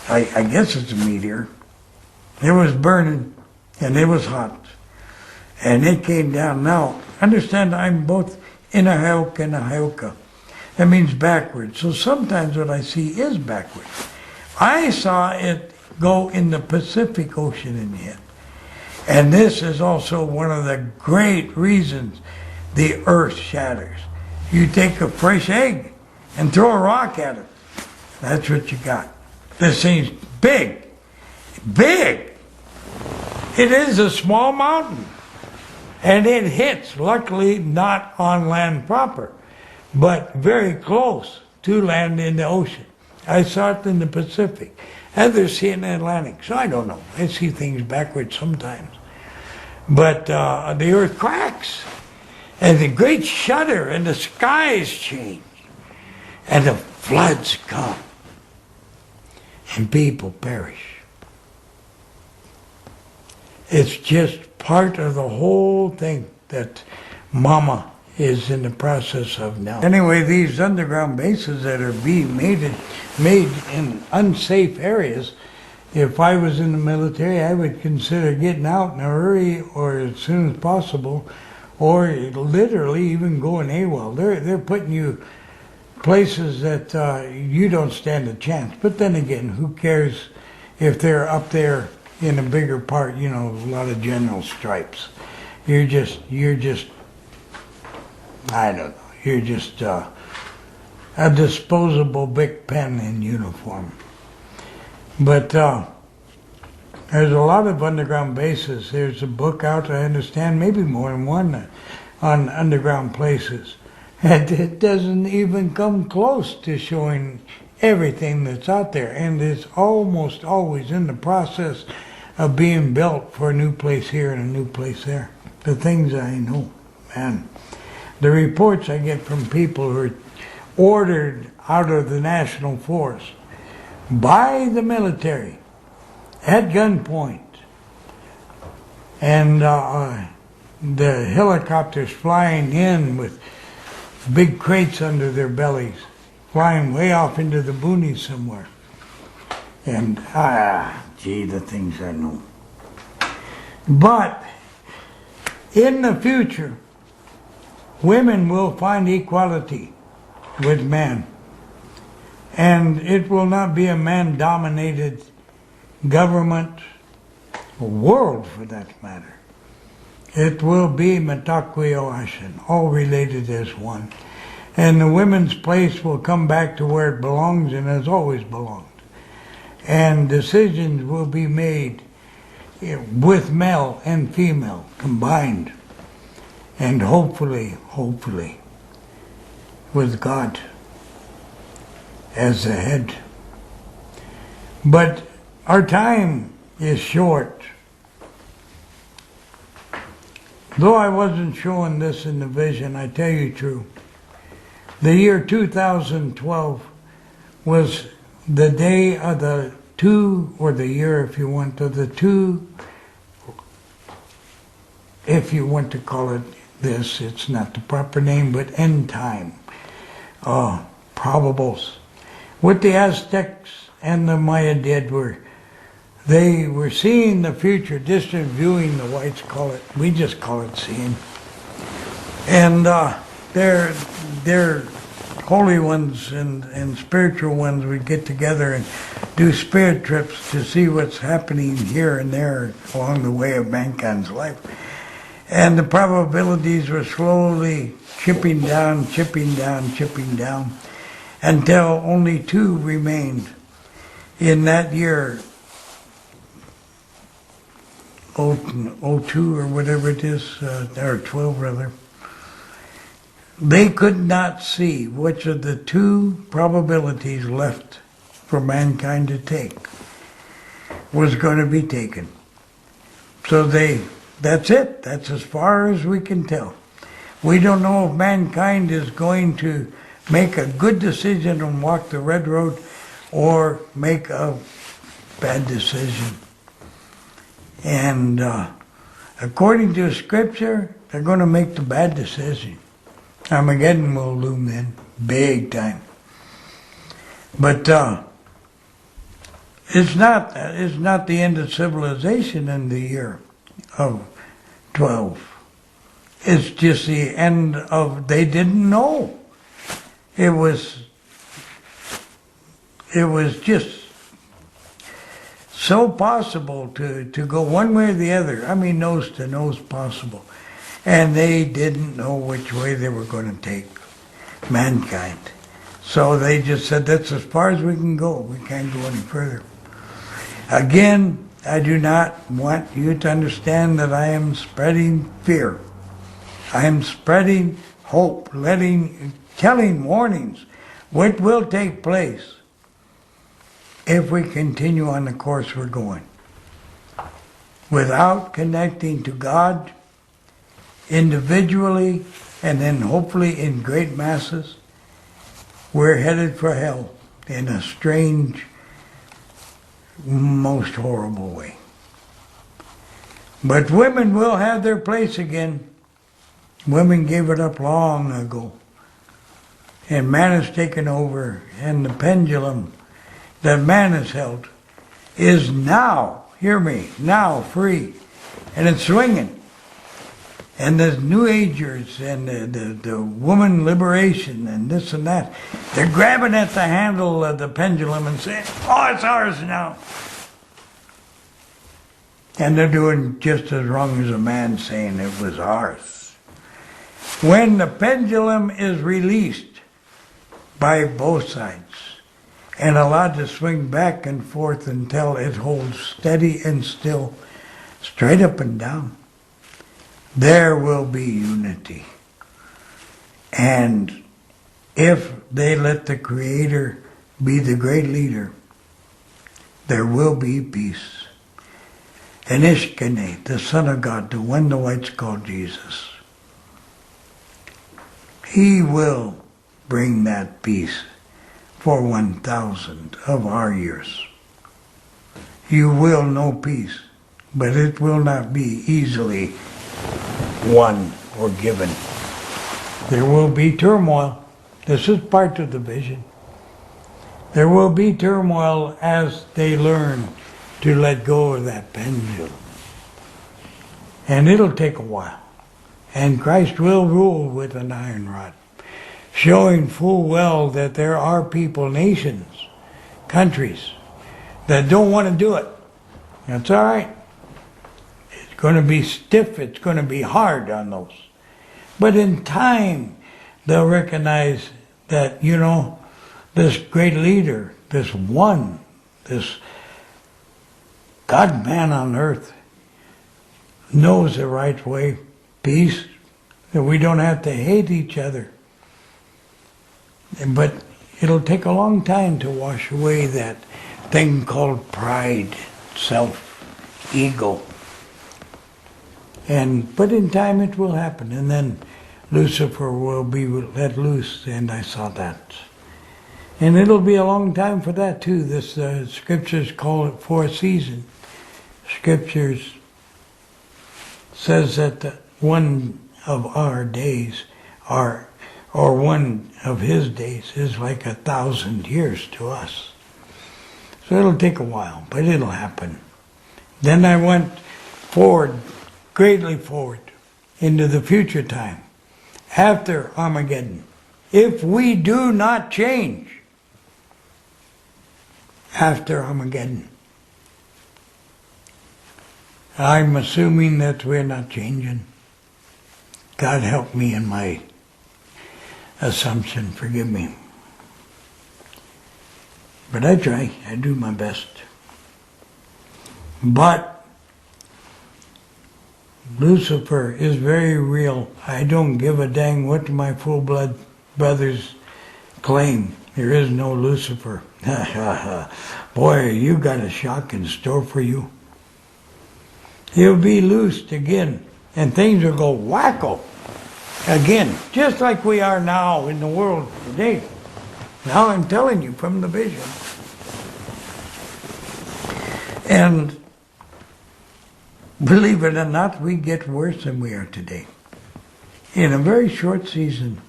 I guess it's a meteor. It was burning, and it was hot. And it came down. Now, understand, I'm both in a Hauka and a Hauka. That means backwards. So sometimes what I see is backwards. I saw it go in the Pacific Ocean in the end. And this is also one of the great reasons the earth shatters. You take a fresh egg and throw a rock at it. That's what you got. This thing's big. Big. It is a small mountain. And it hits, luckily not on land proper, but very close to land in the ocean. I saw it in the Pacific. Others see it in the Atlantic. So I don't know. I see things backwards sometimes. But the earth cracks. And the great shudder and the skies change. And the floods come. And people perish. It's just part of the whole thing that Mama is in the process of now. Anyway, these underground bases that are being made in unsafe areas, if I was in the military, I would consider getting out in a hurry or as soon as possible, or literally even going AWOL. They're putting you places that you don't stand a chance. But then again, who cares if they're up there in a bigger part, you know, a lot of general stripes. You're just, I don't know, you're just a disposable Big Pen in uniform. But there's a lot of underground bases. There's a book out, I understand, maybe more than one, on underground places. And it doesn't even come close to showing everything that's out there. And it's almost always in the process of being built for a new place here and a new place there. The things I know, man. The reports I get from people who are ordered out of the National Force by the military at gunpoint, and the helicopters flying in with big crates under their bellies, flying way off into the boonies somewhere. And, gee, the things I know. But in the future, women will find equality with man. And it will not be a man-dominated government, or world for that matter. It will be Matakweo Ashen, all related as one. And the women's place will come back to where it belongs and has always belonged. And decisions will be made with male and female combined. And hopefully, with God as the head. But our time is short. Though I wasn't showing this in the vision, I tell you true. The year 2012 was the day of the two, or the year if you want, of the two, if you want to call it this, it's not the proper name, but end time. Probables. What the Aztecs and the Maya did they were seeing the future, distant viewing, the whites call it. We just call it seeing. And their holy ones and spiritual ones would get together and do spirit trips to see what's happening here and there along the way of mankind's life. And the probabilities were slowly chipping down, until only two remained in that year, 02 or whatever it is, or 12 rather. They could not see which of the two probabilities left for mankind to take was going to be taken. So that's it. That's as far as we can tell. We don't know if mankind is going to make a good decision and walk the red road or make a bad decision. And according to Scripture, they're going to make the bad decision. Armageddon will loom then, big time. But It's not the end of civilization in the year of 12. It's just the end of, they didn't know. It was just so possible to go one way or the other. I mean, nose to nose possible. And they didn't know which way they were going to take mankind. So they just said, that's as far as we can go. We can't go any further. Again, I do not want you to understand that I am spreading fear. I am spreading hope, telling warnings what will take place if we continue on the course we're going. Without connecting to God individually and then hopefully in great masses, we're headed for hell in a strange, most horrible way. But women will have their place again. Women gave it up long ago. And man has taken over, and the pendulum that man has held is now, hear me, now free. And it's swinging. And the New Agers and the woman liberation and this and that, they're grabbing at the handle of the pendulum and saying, oh, it's ours now. And they're doing just as wrong as a man saying it was ours. When the pendulum is released by both sides and allowed to swing back and forth until it holds steady and still, straight up and down, there will be unity. And if they let the Creator be the great leader, there will be peace. And Ishkane, the Son of God, the one the whites call Jesus, He will bring that peace for 1,000 of our years. You will know peace, but it will not be easily won or given. There will be turmoil. This is part of the vision. There will be turmoil as they learn to let go of that pendulum. And it'll take a while. And Christ will rule with an iron rod, showing full well that there are people, nations, countries, that don't want to do it. That's all right. It's going to be stiff. It's going to be hard on those. But in time, they'll recognize that, this great leader, this one, this God-man on earth, knows the right way, peace, that we don't have to hate each other. But it'll take a long time to wash away that thing called pride, self, ego. But in time it will happen, and then Lucifer will be let loose, and I saw that. And it'll be a long time for that too. This scriptures call it for a season. Scriptures says that one of our days or one of his days is like 1,000 years to us. So it'll take a while, but it'll happen. Then I went forward, greatly forward, into the future time, after Armageddon. If we do not change after Armageddon, I'm assuming that we're not changing. God help me in my assumption, forgive me. But I try, I do my best. But Lucifer is very real. I don't give a dang what my full-blood brothers claim. There is no Lucifer. Boy, you got a shock in store for you. He'll be loosed again, and things will go wacko again, just like we are now in the world today. Now I'm telling you from the vision. And believe it or not, we get worse than we are today. In a very short season.